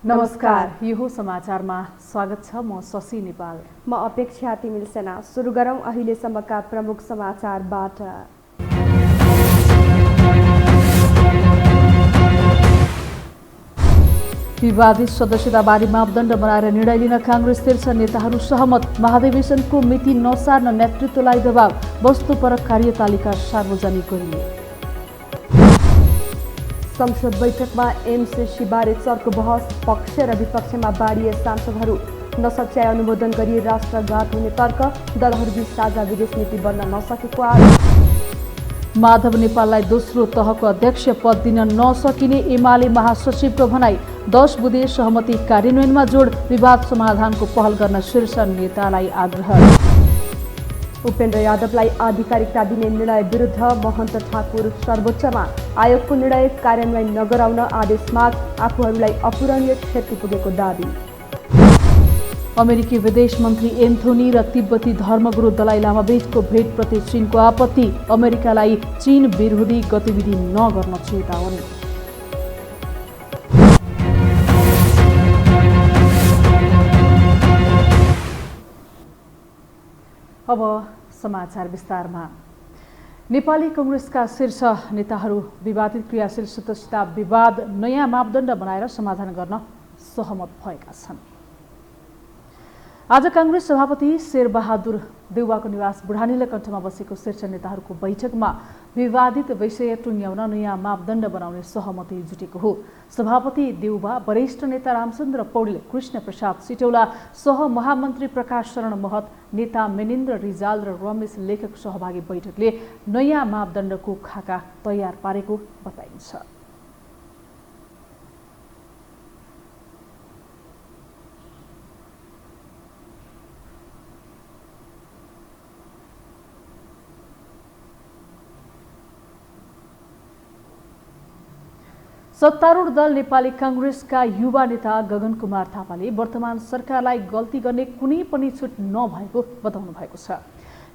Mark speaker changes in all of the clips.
Speaker 1: नमस्कार, यो समाचारमा स्वागत छ। म शशि नेपाल।
Speaker 2: म अपेक्षा तिमिल सेना। सुरु गरौं अहिलेसम्मका प्रमुख समाचारबाट।
Speaker 1: विवादित सदस्यताबारे मापदण्ड बनाएर निर्णय लिन कांग्रेस शीर्ष नेताहरू सहमत। महाधिवेशनको मिति नसार्न नेतृत्वलाई दबाव। वस्तुपरक कार्यतालिका सार्वजनिक गरियो।
Speaker 2: संसद बैठकमा एमसीसी बारे चर्को बहस। पक्ष र विपक्षमा बाडिए सांसदहरू। नसच्याई अनुमोदन गरी राष्ट्रघात हुने तर्क। दलहरूबीच साझा विदेश नीति बन्न नसकेको आरोप।
Speaker 1: माधव नेपाललाई दोस्रो तहको अध्यक्ष पद दिन नसकिने एमाले महासचिवको भनाई। 10 बुँदे सहमति कार्यान्वयनमा जोड। विवाद समाधानको पहल गर्न शीर्ष नेतालाई आग्रह।
Speaker 2: उपेन्द्र यादवलाई आधिकारिकता दिने निर्णय विरुद्ध महन्त ठाकुर सर्वोच्चमा। आयोगको निर्णय कार्यान्वयन नगराउन आदेश माग। आफूहरूलाई अपूरणीय क्षति पुगेको दाबी।
Speaker 1: अमेरिकी विदेश मन्त्री एन्थोनी र तिब्बती धर्मगुरु दलाई लामा बीचको भेटप्रति चीनको आपत्ति। अमेरिकालाई चीन विरोधी गतिविधि नगर्न चेतावनी। अब समाचार विस्तारमा। नेपाली कांग्रेसका शीर्ष नेताहरू विवादित क्रियाशील सदस्यता विवाद नयाँ मापदण्ड बनाएर समाधान गर्न सहमत भएका छन्। आज कांग्रेस सभापति शेरबहादुर देउवाको निवास बुढानीला कण्ठमा बसेको शीर्ष नेताहरूको बैठकमा विवादित विषय टुङ्ग्याउन नयाँ मापदण्ड बनाउने सहमति जुटेको हो। सभापति देउवा, वरिष्ठ नेता रामचन्द्र पौडेल, कृष्ण प्रसाद सिटौला, सहमहामन्त्री प्रकाश शरण महत, नेता मेनिन्द्र रिजाल र रमेश लेखक सहभागी बैठकले नयाँ मापदण्डको खाका तयार पारेको बताइन्छ। सत्तारूढ दल नेपाली कांग्रेसका युवा नेता गगन कुमार थापाले वर्तमान सरकारलाई गल्ती गर्ने कुनै पनि छुट नभएको बताउनु भएको छ।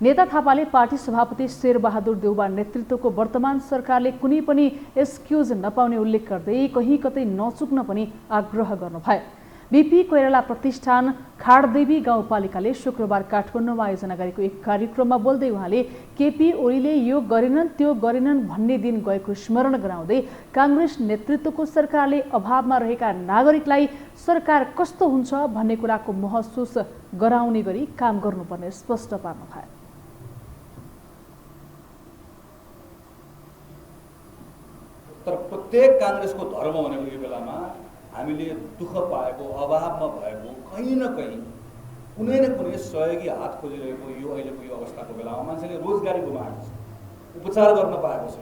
Speaker 1: नेता थापाले पार्टी सभापति शेरबहादुर देउवा नेतृत्वको वर्तमान सरकारले कुनै पनि एक्सक्युज नपाउने उल्लेख गर्दै कहीँ कतै नचुक्न पनि आग्रह गर्नुभयो। बीपी कोइराला प्रतिष्ठान खाडदेवी गाउँपालिकाले शुक्रबार काठमाडौँमा आयोजना गरेको एक कार्यक्रममा बोल्दै उहाँले केपी ओलीले यो गरेनन् त्यो गरेनन् भन्ने दिन गएको स्मरण गराउँदै कांग्रेस नेतृत्वको सरकारले अभावमा रहेका नागरिकलाई सरकार कस्तो हुन्छ भन्ने कुराको महसुस गराउने गरी काम गर्नुपर्ने स्पष्ट पार्नुभयो।
Speaker 3: तर प्रत्येक कांग्रेसको धर्म भनेको यो बेलामा हामीले दुःख पाएको, अभावमा भएको, कहीँ न कहीँ कुनै न कुनै सहयोगी हात खोजिरहेको यो अहिलेको यो अवस्थाको बेलामा मान्छेले रोजगारी गुमाएको छ, उपचार गर्न पाएको छ।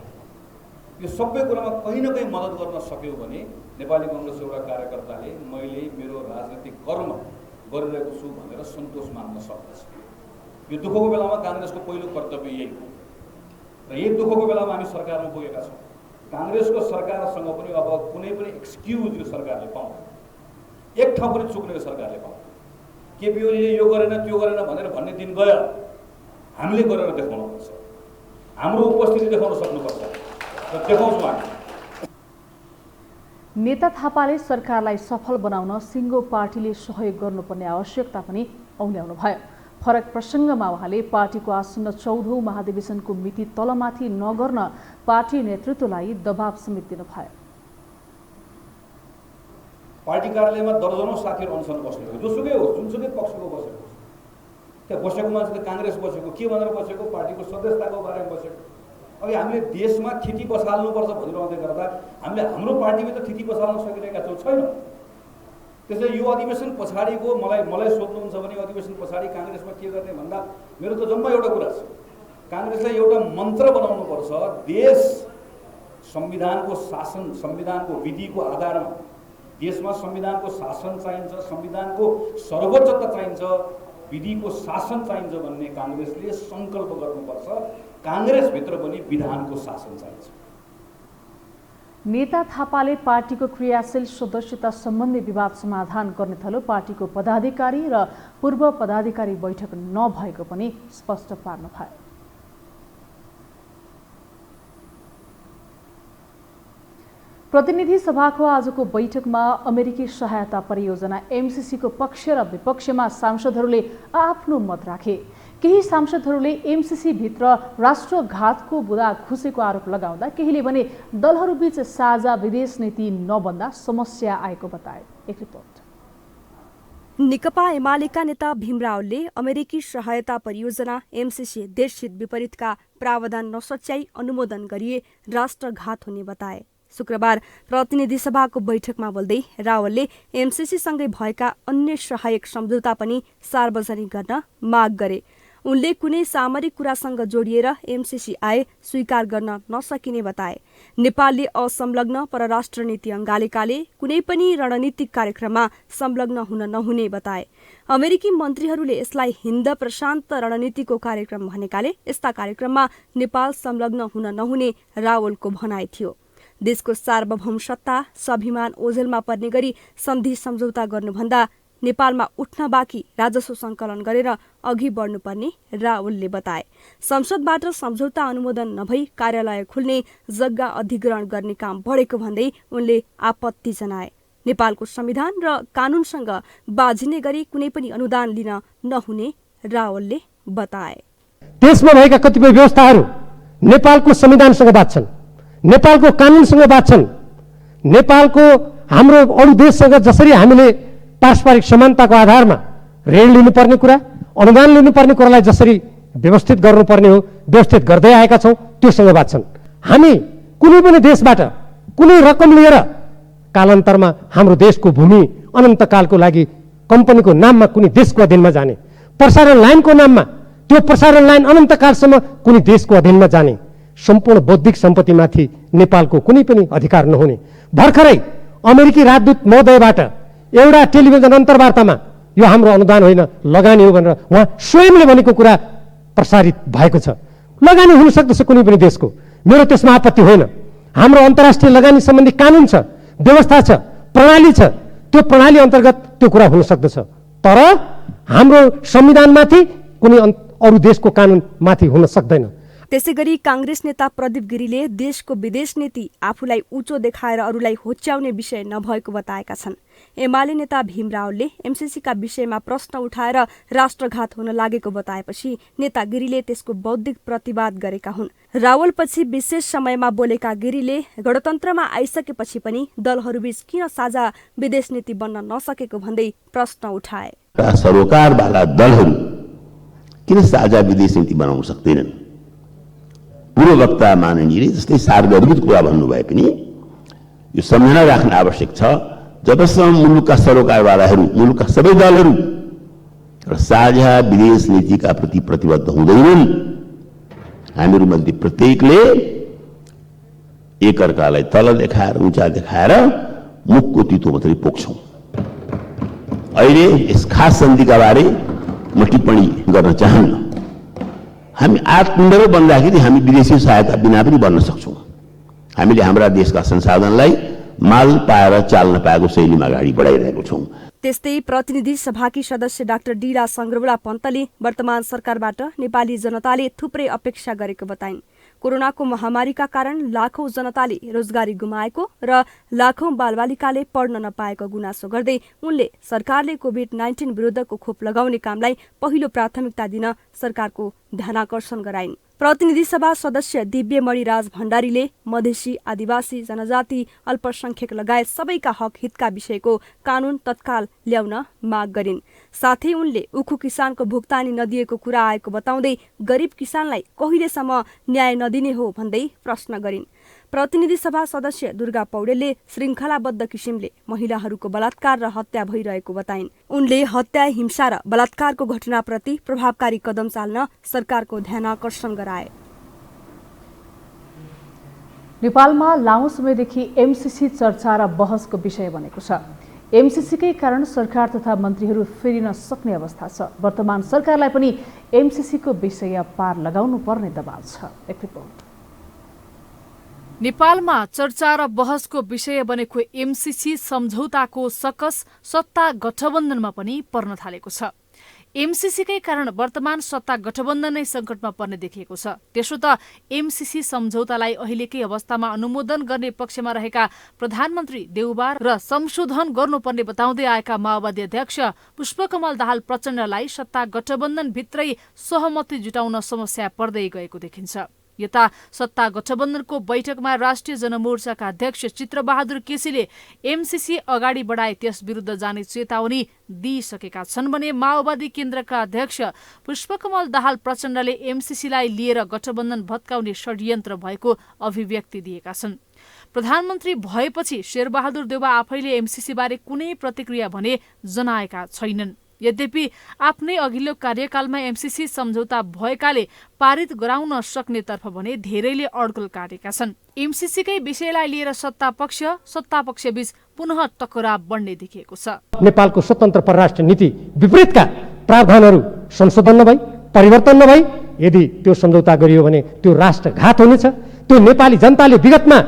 Speaker 3: यो सबै कुरामा कहीँ न कहीँ मद्दत गर्न सक्यो भने नेपाली कांग्रेस एउटा कार्यकर्ताले मैले मेरो राजनीतिक कर्म गरिरहेको छु भनेर सन्तोष मान्न सक्दछ। यो दुःखको बेलामा कांग्रेसको पहिलो कर्तव्य यही हो र यही दुःखको बेलामा हामी सरकारमा पुगेका छौँ। कांग्रेसको सरकारसँग पनि अब कुनै पनि एक्सक्युज यो सरकारले पाउँदैन। एक ठाउँ पनि चुक्ने सरकारले पाउँदैन। केपी ओलीले यो गरेन त्यो गरेन भनेर भन्ने दिन गयो। हामीले गरेर देखाउनुपर्छ, हाम्रो उपस्थिति देखाउन सक्नुपर्छ र देखाउँछौँ हामी।
Speaker 1: नेता थापाले सरकारलाई सफल बनाउन सिङ्गो पार्टीले सहयोग गर्नुपर्ने आवश्यकता पनि औल्याउनु भयो। फरक प्रसङ्गमा उहाँले पार्टीको आसन्न 14औं महाधिवेशनको मिति तलमाथि नगर्न पार्टी नेतृत्वलाई दबाव समेत दिनुभयो।
Speaker 3: पार्टी कार्यालयमा दर्जनौं साथीहरू अनसन बस्नुभयो, जोसुकै होस्, जुनसुकै पक्षको बसेको होस्। त्यहाँ बसेको मान्छे त कांग्रेस बसेको के भनेर बसेको, पार्टीको सदस्यताको बारेमा बसेको। अघि हामीले देशमा थिति बसाल्नुपर्छ भनिरहँदै गर्दा हामीले हाम्रो पार्टीभित्र थिति बसाल्न सकिरहेका छैनौँ। त्यसैले यो अधिवेशन पछाडिको मलाई सोध्नुहुन्छ भने अधिवेशन पछाडि कांग्रेसमा के गर्ने भन्दा मेरो त जम्मा एउटा कुरा छ। कांग्रेसलाई एउटा मन्त्र बनाउनुपर्छ। देश संविधानको शासन, संविधानको विधिको आधारमा देशमा संविधानको शासन चाहिन्छ, संविधानको सर्वोच्चता चाहिन्छ, विधिको शासन चाहिन्छ भन्ने कांग्रेसले संकल्प गर्नुपर्छ। कांग्रेसभित्र पनि विधानको शासन चाहिन्छ।
Speaker 1: नेता थापाले पार्टीको क्रियाशील सदस्यता सम्बन्धी विवाद समाधान गर्ने थलो पार्टीको पदाधिकारी र पूर्व पदाधिकारी बैठक नभएको पनि स्पष्ट पार्नुभयो। प्रतिनिधि सभाको आजको बैठकमा अमेरिकी सहायता परियोजना एमसीसीको पक्ष र विपक्षमा सांसदहरूले आफ्नो मत राखे। केही सांसदहरूले एमसीसी भित्र राष्ट्रघातको बुँदा खुसेको आरोप लगाउँदा केहीले भने दलहरूबीच साझा विदेश नीति नबन्दा समस्या आएको बताए। एक रिपोर्ट।
Speaker 2: नेकपा एमालेका नेता भीम रावलले अमेरिकी सहायता परियोजना एमसीसी देशहित विपरीतका प्रावधान नसच्याई अनुमोदन गरिए राष्ट्रघात हुने बताए। शुक्रबार प्रतिनिधि सभाको बैठकमा बोल्दै रावलले एमसीसीसँगै भएका अन्य सहायक सम्झौता पनि सार्वजनिक गर्न माग गरे। उनले कुनै सामरिक कुरासँग जोडिएर एमसीसी आए स्वीकार गर्न नसकिने बताए। नेपालले असंलग्न परराष्ट्र नीति अङ्गालेकाले कुनै पनि रणनीतिक कार्यक्रममा संलग्न हुन नहुने बताए। अमेरिकी मन्त्रीहरूले यसलाई हिन्द प्रशान्त रणनीतिको कार्यक्रम भनेकाले यस्ता कार्यक्रममा नेपाल संलग्न हुन नहुने रावलको भनाइ थियो। देशको सार्वभौम सत्ता स्वाभिमान ओझेलमा पर्ने गरी सन्धि सम्झौता गर्नुभन्दा नेपालमा उठ्न बाँकी राजस्व सङ्कलन गरेर अघि बढ्नुपर्ने रावलले बताए। संसदबाट सम्झौता अनुमोदन नभई कार्यालय खुल्ने जग्गा अधिग्रहण गर्ने काम बढेको भन्दै उनले आपत्ति जनाए। नेपालको संविधान र कानूनसँग बाझिने गरी कुनै पनि अनुदान लिन नहुने रावलले बताए।
Speaker 4: देशमा भएका कतिपय व्यवस्थाहरू नेपालको संविधानसँग बाझ्छन्, नेपालको कानूनसँग बाझ्छन्। नेपालको हाम्रो अरू देशसँग जसरी हामीले पारस्परिक समानताको आधारमा ऋण लिनुपर्ने कुरा, अनुदान लिनुपर्ने कुरालाई जसरी व्यवस्थित गर्नुपर्ने हो व्यवस्थित गर्दै आएका छौँ, त्योसँग बाझ्छन्। हामी कुनै पनि देशबाट कुनै रकम लिएर कालान्तरमा हाम्रो देशको भूमि अनन्तकालको लागि कम्पनीको नाममा कुनै देशको अधीनमा जाने, प्रसारण लाइनको नाममा त्यो प्रसारण लाइन अनन्तकालसम्म कुनै देशको अधीनमा जाने, सम्पूर्ण बौद्धिक सम्पत्तिमाथि नेपालको कुनै पनि अधिकार नहुने। भर्खरै अमेरिकी राजदूत महोदयबाट एउटा टेलिभिजन अन्तर्वार्तामा यो हाम्रो अनुदान होइन लगानी हो भनेर उहाँ स्वयंले भनेको कुरा प्रसारित भएको छ। लगानी हुन सक्दछ कुनै पनि देशको, मेरो त्यसमा आपत्ति होइन। हाम्रो अन्तर्राष्ट्रिय लगानी सम्बन्धी कानुन छ, व्यवस्था छ, प्रणाली छ, त्यो प्रणाली अन्तर्गत त्यो कुरा हुन सक्दछ। तर हाम्रो संविधानमाथि कुनै अरू देशको कानुन माथि हुन सक्दैन।
Speaker 2: त्यसैगरी कांग्रेस नेता प्रदीप गिरीले देशको विदेश नीति आफूलाई उँचो देखाएर अरूलाई होच्याउने विषय नभएको बताएका छन्। एमाले नेता भीम रावलले एमसीसीका विषयमा प्रश्न उठाएर राष्ट्रघात हुन लागेको बताएपछि नेता गिरीले त्यसको बौद्धिक प्रतिवाद गरेका हुन्। रावलपछि विशेष समयमा बोलेका गिरीले गणतन्त्रमा आइसकेपछि पनि दलहरूबीच किन साझा विदेश नीति बन्न नसकेको भन्दै प्रश्न उठाए।
Speaker 5: सरोकारवाला दलहरू किन साझा विदेश नीति बनाउन सक्दैनन्? पूर्व वक्ता माननीयले जस्तै सार्वभौमिक कुरा भन्नुभए पनि यो सम्झना राख्न आवश्यक छ, जबसम्म मुलुकका सरोकारवालाहरू, मुलुकका सबै दलहरू र साझा विदेश नीतिका प्रति प्रतिबद्ध हुँदैनन्, हामीहरूमध्ये प्रत्येकले एकअर्कालाई तल देखाएर उँचा देखाएर मुखको तितो मात्रै पोख्छौँ। अहिले यस खास सन्धिका बारे म टिप्पणी गर्न चाहन्न। हामी आत्मनिर्भर बन्दाखेरि हामी विदेशी सहायता बिना पनि बन्न सक्छौँ। हामीले हाम्रा देशका संसाधनलाई माल पाएर चाल्न पाएको शैलीमा अगाडि बढाइरहेको छौँ।
Speaker 2: त्यस्तै प्रतिनिधि सभाकी सदस्य डाक्टर डीला सङ्ग्रौला पन्तले वर्तमान सरकारबाट नेपाली जनताले थुप्रै अपेक्षा गरेको बताइन्। कोरोनाको महामारीका कारण लाखौं जनताले रोजगारी गुमाएको र लाखौं बालबालिकाले पढ्न नपाएको गुनासो गर्दै उनले सरकारले कोभिड-19 विरुद्धको खोप लगाउने कामलाई पहिलो प्राथमिकता दिन सरकारको ध्यानाकर्षण गराइन्। प्रतिनिधि सभा सदस्य दिव्यमणि राज भण्डारीले मधेसी, आदिवासी, जनजाति, अल्पसंख्यक लगायत सबैका हक हितका विषयको कानून तत्काल ल्याउन माग गरिन्। साथै उनले उखु किसानको भुक्तानी नदिएको कुरा आएको बताउँदै गरिब किसानलाई कहिलेसम्म न्याय नदिने हो भन्दै प्रश्न गरिन्। प्रतिनिधि सभा सदस्य दुर्गा पौडेलले श्रृङ्खलाबद्ध किसिमले महिलाहरूको बलात्कार र हत्या भइरहेको बताइन्। उनले हत्या, हिंसा र बलात्कारको घटनाप्रति प्रभावकारी कदम चाल्न सरकारको ध्यानाकर्षण गराए।
Speaker 1: नेपालमा लामो समयदेखि एमसीसी चर्चा र बहसको विषय बनेको छ। एमसीसीकै कारण सरकार तथा मन्त्रीहरू फेरिन सक्ने अवस्था छ। वर्तमान सरकारलाई पनि एमसीसीको विषय पार लगाउनु पर्ने दबाव छ। एक रिपोर्ट। नेपालमा चर्चा र बहसको विषय बनेको एमसीसी सम्झौताको सकस सत्ता गठबन्धनमा पनि पर्न थालेको छ। एमसीसीकै कारण वर्तमान सत्ता गठबन्धन नै संकटमा पर्ने देखिएको छ। त्यसो त एमसीसी सम्झौतालाई अहिलेकै अवस्थामा अनुमोदन गर्ने पक्षमा रहेका प्रधानमन्त्री देउबा र संशोधन गर्नुपर्ने बताउँदै आएका माओवादी अध्यक्ष पुष्पकमल दाहाल प्रचण्डलाई सत्ता गठबन्धनभित्रै सहमति जुटाउन समस्या पर्दै गएको देखिन्छ। यता सत्ता गठबन्धनको बैठकमा राष्ट्रिय जनमोर्चाका अध्यक्ष चित्रबहादुर केसीले एमसीसी अगाडि बढाए त्यस विरुद्ध जाने चेतावनी दिइसकेका छन् भने माओवादी केन्द्रका अध्यक्ष पुष्पकमल दाहाल प्रचण्डले एमसीसीलाई लिएर गठबन्धन भत्काउने षड्यन्त्र भएको अभिव्यक्ति दिएका छन्। प्रधानमन्त्री भएपछि शेरबहादुर देउबा आफैले एमसीसी बारे कुनै प्रतिक्रिया भने जनाएका छैनन्। यद्यपि आफ्नै अघिल्लो कार्यकालमा एमसीसी सम्झौता भएकाले पारित गराउन सक्नेतर्फ भने धेरैले अड्कल काटेका छन्। एमसीसीकै विषयलाई लिएर सत्तापक्ष बीच पुनः टकराव बढ्ने देखिएको छ।
Speaker 4: नेपालको स्वतन्त्र परराष्ट्र नीति विपरीतका प्रावधानहरू संशोधन नभई परिवर्तन नभई यदि त्यो सम्झौता गरियो भने त्यो राष्ट्रघात हुनेछ। त्यो नेपाली जनताले विगतमा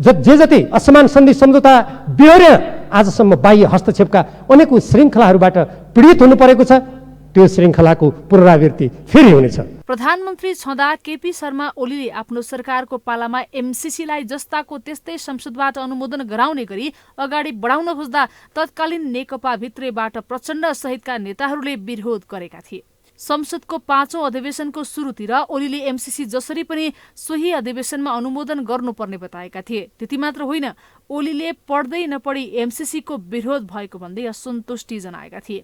Speaker 4: जे जति असमान सन्धि सम्झौता बेहोरेर आजसम्म बाह्य हस्तक्षेपका अनेक श्रृङ्खलाहरूबाट पीडित हुनु परेको छ। त्यो श्रृङ्खलाको पुनरावृत्ति फेरि हुनेछ।
Speaker 1: प्रधानमन्त्री छँदा केपी शर्मा ओलीले आफ्नो सरकारको पालामा एमसीसीलाई जस्ताको त्यस्तै संसदबाट अनुमोदन गराउने गरी अगाडि बढाउन खोज्दा तत्कालीन नेकपा भित्रैबाट प्रचण्ड सहितका नेताहरूले विरोध गरेका थिए। संसदको 5औं अधिवेशनको सुरुतिर ओलीले एमसीसी जसरी पनि सोही अधिवेशनमा अनुमोदन गर्नुपर्ने बताएका थिए। त्यति मात्र होइन, ओलीले पढ्दै नपढी एमसीसीको विरोध भएको भन्दै असन्तुष्टि जनाएका थिए।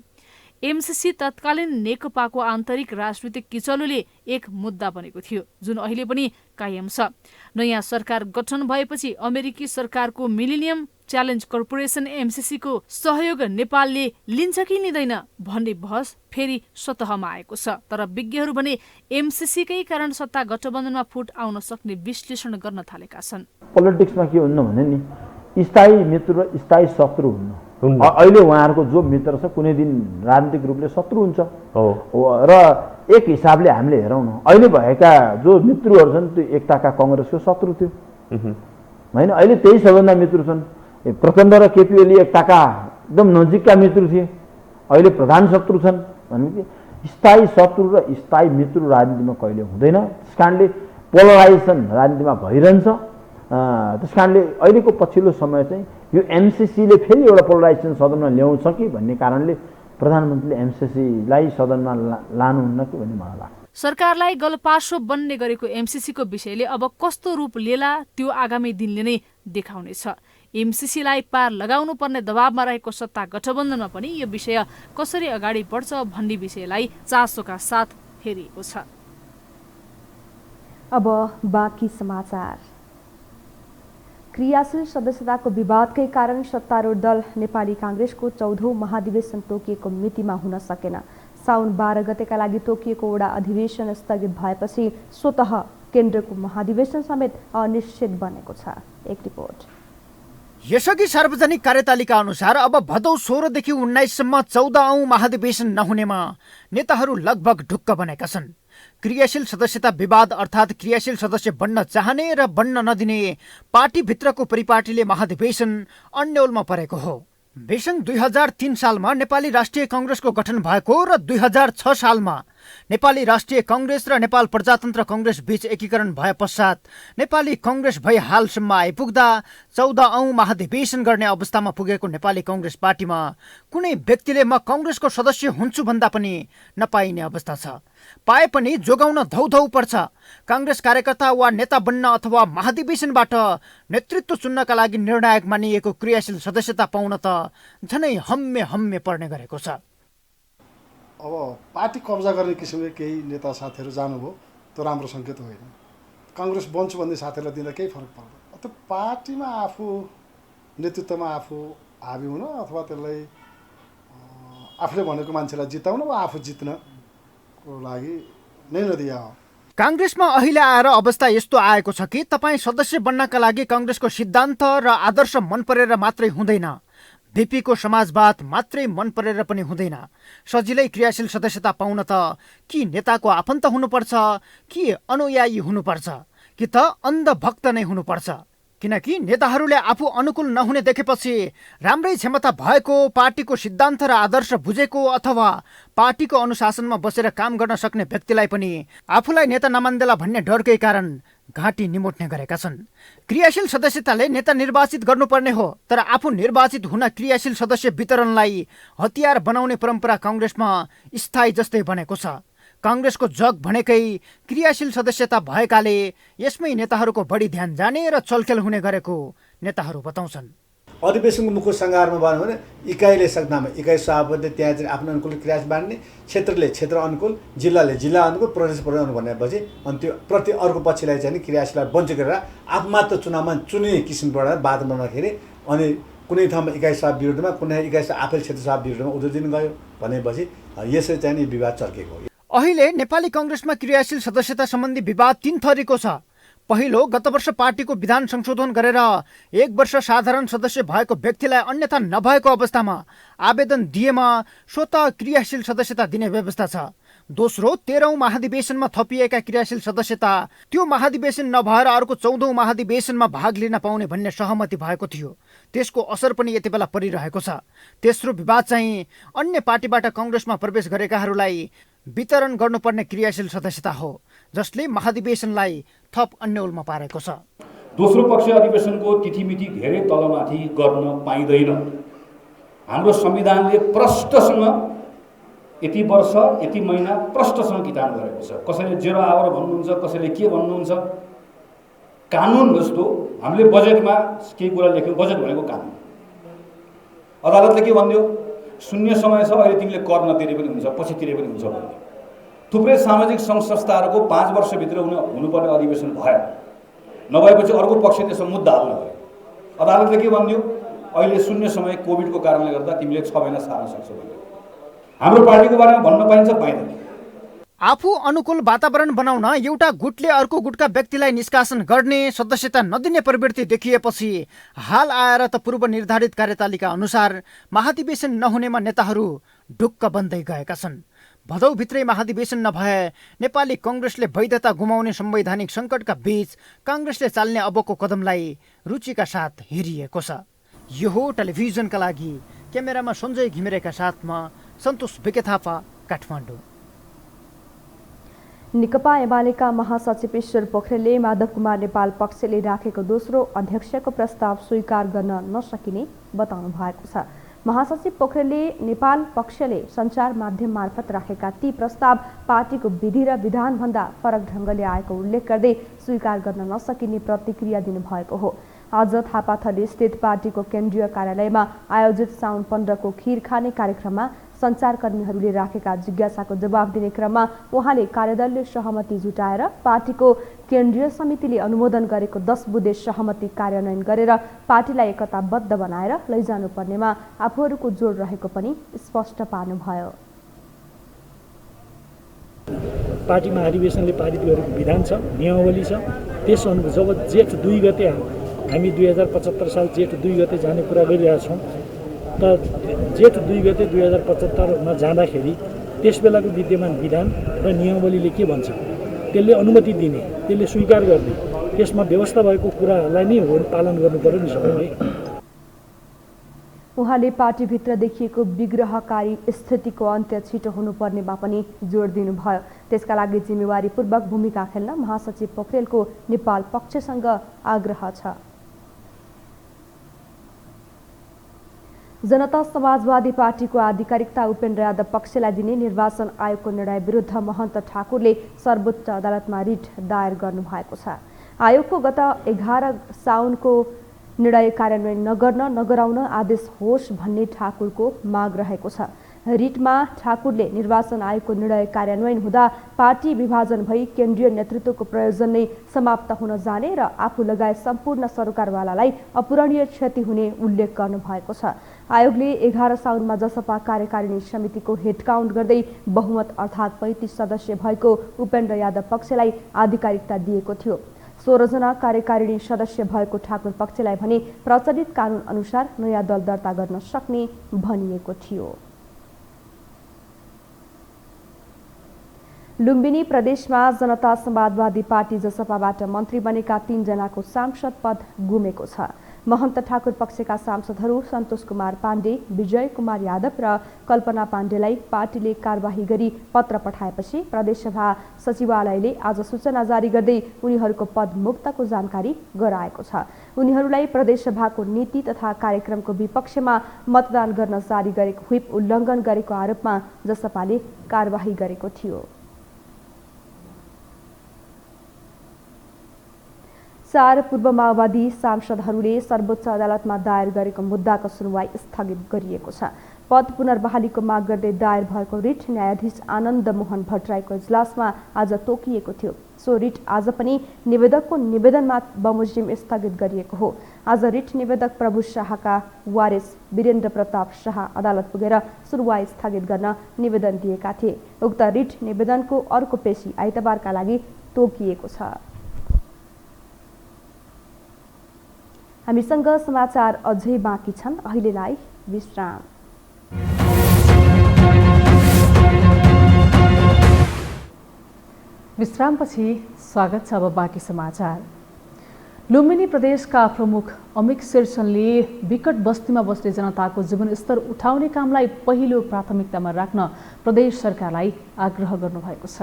Speaker 1: एमसीसी तत्कालीन नेकपाको आन्तरिक राजनीतिक किचलोले एक मुद्दा बनेको थियो, जुन अहिले पनि कायम छ। नयाँ सरकार गठन भएपछि अमेरिकी सरकारको मिलेनियम च्यालेन्ज कर्पोरेसन एमसीसीको सहयोग नेपालले लिन्छ कि लिँदैन भन्ने बहस फेरि सतहमा आएको छ। तर विज्ञहरू भने एमसीसीकै कारण सत्ता गठबन्धनमा फुट आउन सक्ने विश्लेषण गर्न थालेका छन्।
Speaker 6: पोलिटिक्समा के हुन्न भने नि स्थायी मित्र र स्थायी शत्रु हुन्न। अहिले उहाँहरूको जो मित्र छ कुनै दिन राजनीतिक रूपले शत्रु हुन्छ र एक हिसाबले हामीले हेरौँ न, अहिले भएका जो मित्रहरू छन् त्यो एकताका काङ्ग्रेसको शत्रु थियो होइन, अहिले त्यही सबभन्दा मित्र छन्। प्रचण्ड र केपी ओली एकताका एकदम नजिकका मित्र थिए, अहिले प्रधान शत्रु छन्। भनेपछि स्थायी शत्रु र स्थायी मित्र राजनीतिमा कहिले हुँदैन। त्यस कारणले पोलराइजेसन राजनीतिमा भइरहन्छ। त्यस कारणले अहिलेको पछिल्लो समय चाहिँ यो एमसीसीले फेरि एउटा पोलराइजेसन सदनमा ल्याउँछ कि भन्ने कारणले प्रधानमन्त्रीले एमसीसीलाई सदनमा लानुहुन्न कि भन्ने मलाई लाग्छ।
Speaker 1: सरकारलाई गलपासो बन्ने गरेको एमसीसीको विषयले अब कस्तो रूप लिएला त्यो आगामी दिनले नै देखाउनेछ। एमसीसीलाई पार लगाउनु पर्ने दबावमा रहेको सत्ता गठबन्धनमा पनि यो विषय कसरी अगाडि बढ्छ भन्ने विषयलाई चासोका साथ हेरिएको छ।
Speaker 2: अब बाँकी समाचार। क्रियाशील सदस्यताको विवादकै कारण सत्तारूढ दल नेपाली काङ्ग्रेसको 14औं महाधिवेशन तोकिएको मितिमा हुन सकेन। साउन 12 गतेका लागि तोकिएको वडा अधिवेशन स्थगित भएपछि स्वतः केन्द्रको महाधिवेशन समेत अनिश्चित बनेको छ। एक रिपोर्ट।
Speaker 7: यसअघि सार्वजनिक कार्यतालिका अनुसार अब भदौ 16 देखि 19 सम्म 14औं महाधिवेशन नहुनेमा नेताहरू लगभग ढुक्क बनेका छन्। क्रियाशील सदस्यता विवाद अर्थात् क्रियाशील सदस्य बन्न चाहने र बन्न नदिने पार्टीभित्रको परिपाटीले महाधिवेशन अन्यलमा परेको हो। बेसङ 2003 सालमा नेपाली राष्ट्रिय काङ्ग्रेसको गठन भएको र 2006 सालमा नेपाली राष्ट्रिय काङ्ग्रेस र नेपाल प्रजातन्त्र काङ्ग्रेस बीच एकीकरण भए पश्चात नेपाली काङ्ग्रेस भई हालसम्म आइपुग्दा 14औं महाधिवेशन गर्ने अवस्थामा पुगेको नेपाली काङ्ग्रेस पार्टीमा कुनै व्यक्तिले म काङ्ग्रेसको सदस्य हुन्छु भन्दा पनि नपाइने अवस्था छ। पाए पनि जोगाउन धौधौ पर्छ। काङ्ग्रेस कार्यकर्ता वा नेता बन्न अथवा महाधिवेशनबाट नेतृत्व चुन्नका लागि निर्णायक मानिएको क्रियाशील सदस्यता पाउन त झनै हम्मे पर्ने गरेको छ।
Speaker 8: अब पार्टी कब्जा गर्ने किसिमले केही नेता साथीहरू जानुभयो, त्यो राम्रो सङ्केत होइन। काङ्ग्रेस बन्छु भन्ने साथीहरूलाई दिँदा केही फरक पर्दैन। त्यो पार्टीमा आफू नेतृत्वमा आफू हाबी हुन अथवा त्यसलाई आफूले भनेको मान्छेलाई जिताउन वा आफू जित्नको लागि नै नदिया हो।
Speaker 7: काङ्ग्रेसमा अहिले आएर अवस्था यस्तो आएको छ कि तपाईँ सदस्य बन्नका लागि काङ्ग्रेसको सिद्धान्त र आदर्श मन परेर मात्रै हुँदैन, बीपीको समाजवाद मात्रै मन परेर पनि हुँदैन। सजिलै क्रियाशील सदस्यता पाउन त कि नेताको आफन्त हुनुपर्छ, कि अनुयायी हुनुपर्छ, कि त अन्धभक्त नै हुनुपर्छ। किनकि नेताहरूले आफू अनुकूल नहुने देखेपछि राम्रै क्षमता भएको, पार्टीको सिद्धान्त र आदर्श बुझेको अथवा पार्टीको अनुशासनमा बसेर काम गर्न सक्ने व्यक्तिलाई पनि आफूलाई नेता नमान्देला भन्ने डरकै कारण घाँटी निमोट्ने गरेका छन्। क्रियाशील सदस्यताले नेता निर्वाचित गर्नुपर्ने हो, तर आफू निर्वाचित हुन क्रियाशील सदस्य वितरणलाई हतियार बनाउने परम्परा काङ्ग्रेसमा स्थायी जस्तै बनेको छ। काङ्ग्रेसको जग भनेकै क्रियाशील सदस्यता भएकाले यसमै नेताहरूको बढी ध्यान जाने र चलखेल हुने गरेको नेताहरू बताउँछन्।
Speaker 9: अधिवेशनको मुख्य सङ्घारमा भन्यो भने इकाइले सक्दामा इकाइ सभापति त्यहाँ चाहिँ आफ्नो अनुकूल क्रिया बाँड्ने, क्षेत्रले क्षेत्र अनुकूल, जिल्लाले जिल्ला अनुकूल, प्रदेश अनुकूल भनेपछि अनि त्यो प्रति अर्को पक्षलाई चाहिँ क्रियाशीललाई वञ्चित गरेर आफू मात्र चुनावमा चुनिने किसिमबाट बात बनाउँदाखेरि अनि कुनै ठाउँमा इकाइ सभा विरुद्धमा, कुनै इकाइ सभा आफै क्षेत्र सभा विरुद्धमा उद्घोषण गयो भनेपछि यसरी चाहिँ विवाद चर्केको हो।
Speaker 7: अहिले नेपाली काङ्ग्रेसमा क्रियाशील सदस्यता सम्बन्धी विवाद 3 थरीको छ। पहिलो, गत वर्ष पार्टीको विधान संशोधन गरेर 1 वर्ष साधारण सदस्य भएको व्यक्तिलाई अन्यथा नभएको अवस्थामा आवेदन दिएमा स्वतः क्रियाशील सदस्यता दिने व्यवस्था छ। दोस्रो, 13औं महाधिवेशनमा थपिएका क्रियाशील सदस्यता त्यो महाधिवेशन नभएर अर्को 14औं महाधिवेशनमा भाग लिन पाउने भन्ने सहमति भएको थियो। त्यसको असर पनि यति बेला परिरहेको छ। तेस्रो विवाद चाहिँ अन्य पार्टीबाट काङ्ग्रेसमा प्रवेश गरेकाहरूलाई वितरण गर्नुपर्ने क्रियाशील सदस्यता हो, जसले महाधिवेशनलाई थप अन्यलमा पारेको छ।
Speaker 10: दोस्रो पक्ष अधिवेशनको तिथिमिति धेरै तलमाथि गर्न पाइँदैन। हाम्रो संविधानले प्रष्टसँग यति वर्ष यति महिना प्रष्टसँग किटान गरेको छ। कसैले 0 आवर भन्नुहुन्छ, कसैले के भन्नुहुन्छ। कानुन जस्तो हामीले बजेटमा केही कुरा लेख्यौँ, बजेट भनेको कानुन। अदालतले के भन्यो, शून्य समय छ, अहिले तिमीले कर नतिरे पनि हुन्छ, पछि तिरे पनि हुन्छ भन्यो। थुप्रै सामाजिक सङ्घ संस्थाहरूको 5 वर्षभित्र हुनुपर्ने अधिवेशन भएन, नभएपछि अर्को पक्ष त्यसमा मुद्दा हाल्नु भयो। अदालतले के भन्यो, अहिले शून्य समय कोभिडको कारणले गर्दा तिमीले 6 महिना सार्न सक्छौ भन्यो। हाम्रो पार्टीको बारेमा भन्न पाइन्छ, पाइँदैन।
Speaker 7: आफू अनुकूल वातावरण बनाउन एउटा गुटले अर्को गुटका व्यक्तिलाई निष्कासन गर्ने, सदस्यता नदिने प्रवृत्ति देखिएपछि हाल आएर त पूर्व निर्धारित कार्यतालिका अनुसार महाधिवेशन नहुनेमा नेताहरू ढुक्क बन्दै गएका छन्। भदौभित्रै महाधिवेशन नभए नेपाली काङ्ग्रेसले वैधता गुमाउने संवैधानिक सङ्कटका बीच काङ्ग्रेसले चाल्ने अबको कदमलाई रुचिका साथ हेरिएको छ। यो हो टेलिभिजनका लागि क्यामेरामा सञ्जय घिमिरेका साथमा सन्तोष बिके थापा, काठमाडौँ।
Speaker 2: नेकपा एमालेका महासचिव ईश्वर पोखरेलले माधव कुमार नेपाल पक्षले राखेको दोस्रो अध्यक्षको प्रस्ताव स्वीकार गर्न नसकिने बताउनु भएको छ। महासचिव पोखरेलले नेपाल पक्षले सञ्चार माध्यम मार्फत राखेका ती प्रस्ताव पार्टीको विधि र विधानभन्दा फरक ढङ्गले आएको उल्लेख गर्दै स्वीकार गर्न नसकिने प्रतिक्रिया दिनुभएको हो। आज थापाथली स्थित पार्टीको केन्द्रीय कार्यालयमा आयोजित साउन 15 को खीर खाने कार्यक्रममा सञ्चारकर्मीहरूले राखेका जिज्ञासाको जवाब दिने क्रममा उहाँले कार्यदलले सहमति जुटाएर पार्टीको केन्द्रीय समितिले अनुमोदन गरेको 10 बुँदे सहमति कार्यान्वयन गरेर पार्टीलाई एकताबद्ध बनाएर लैजानुपर्नेमा आफूहरूको जोड रहेको पनि स्पष्ट पार्नुभयो।
Speaker 11: पार्टी महाधिवेशनले पारित गरेको विधान छ, नियमावली छ। त्यस अनुसार जब जेठ 2 गते हामी 2075 साल जेठ 2 गते जाने कुरा गरिरहेका छौँ, त जेठ 2 गते 2075मा जाँदाखेरि त्यस बेलाको विद्यमान विधान र नियमावलीले के भन्छ, त्यसले अनुमति दिने, त्यसले स्वीकार गर्ने, त्यसमा व्यवस्था भएको कुरालाई नै हो पालन गर्नु पर्यो नि सबैले।
Speaker 2: उहाँले पार्टीभित्र देखिएको विग्रहकारी स्थितिको अन्त्य छिटो हुनुपर्नेमा पनि जोड दिनुभयो। त्यसका लागि जिम्मेवारीपूर्वक भूमिका खेल्न महासचिव पोखरेलको नेपाल पक्षसँग आग्रह छ। जनता समाजवादी पार्टीको आधिकारिकता उपेन्द्र यादव पक्षलाई दिने निर्वाचन आयोगको निर्णय विरुद्ध महन्त ठाकुरले सर्वोच्च अदालतमा रिट दायर गर्नुभएको छ। आयोगको गत 11 साउनको निर्णय कार्यान्वयन नगराउन आदेश होस् भन्ने ठाकुरको माग रहेको छ। रिटमा ठाकुरले निर्वाचन आयोगको निर्णय कार्यान्वयन हुँदा पार्टी विभाजन भई केन्द्रीय नेतृत्वको प्रयोजन नै समाप्त हुन जाने र आफू लगायत सम्पूर्ण सरकारवालालाई अपूरणीय क्षति हुने उल्लेख गर्नुभएको छ। आयोगले 11 साउनमा जसपा कार्यकारिणी समितिको हेडकाउन्ट गर्दै बहुमत अर्थात् 35 सदस्य भएको उपेन्द्र यादव पक्षलाई आधिकारिकता दिएको थियो। 16 जना कार्यकारिणी सदस्य भएको ठाकुर पक्षलाई भने प्रचलित कानुन अनुसार नयाँ दल दर्ता गर्न सक्ने भनिएको थियो। लुम्बिनी प्रदेशमा जनता समाजवादी पार्टी जसपाबाट मन्त्री बनेका 3 जनाको सांसद पद गुमेको छ। महन्त ठाकुर पक्षका सांसदहरू सन्तोष कुमार पाण्डे, विजय कुमार यादव र कल्पना पाण्डेलाई पार्टीले कारबाही गरी पत्र पठाएपछि प्रदेशसभा सचिवालयले आज सूचना जारी गर्दै उनीहरूको पद मुक्तको जानकारी गराएको छ। उनीहरूलाई प्रदेशसभाको नीति तथा कार्यक्रमको विपक्षमा मतदान गर्न जारी गरेको व्हिप उल्लङ्घन गरेको आरोपमा जसपाले कारबाही गरेको थियो। 4 पूर्व माओवादी सांसदहरूले सर्वोच्च अदालतमा दायर गरेको मुद्दाको सुनवाई स्थगित गरिएको छ। पद पुनर्बहालीको माग गर्दै दायर भएको रिट न्यायाधीश आनन्द मोहन भट्टराईको इजलासमा आज तोकिएको थियो। सो रिट आज पनि निवेदकको निवेदनमा बमोजिम स्थगित गरिएको हो। आज रिट निवेदक प्रभु शाहका वारिस वीरेन्द्र प्रताप शाह अदालत पुगेर सुनवाई स्थगित गर्न निवेदन दिएका थिए। उक्त रिट निवेदनको अर्को पेशी आइतबारका लागि तोकिएको छ। हामीसँग समाचार अझै बाँकी छन्, अहिलेलाई विश्राम।
Speaker 1: विश्रामपछि स्वागत छ। अब बाँकी समाचार। लुम्बिनी प्रदेशका प्रमुख अमिक शेरचनले विकट बस्तीमा बस्ने जनताको जीवनस्तर उठाउने कामलाई पहिलो प्राथमिकतामा राख्न प्रदेश सरकारलाई आग्रह गर्नुभएको छ।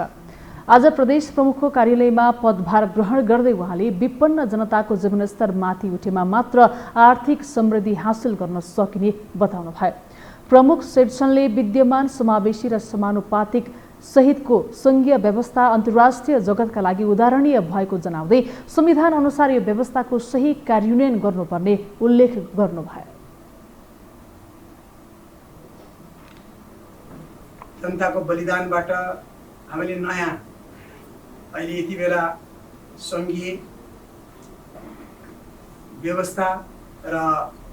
Speaker 1: आज प्रदेश प्रमुखको कार्यालयमा पदभार ग्रहण गर्दै उहाँले विपन्न जनताको जीवनस्तर माथि उठेमा मात्र आर्थिक समृद्धि हासिल गर्न सकिने बताउनुभयो। प्रमुख शेरचनले विद्यमान समावेशी र समानुपातिक सहितको संघीय व्यवस्था अन्तर्राष्ट्रिय जगतका लागि उदाहरणीय भएको जनाउँदै संविधान अनुसार यो व्यवस्थाको सही कार्यान्वयन गर्नुपर्ने उल्लेख गर्नुभयो।
Speaker 12: जनताको बलिदानबाट हामीले नयाँ अहिले यति बेला संघीय व्यवस्था र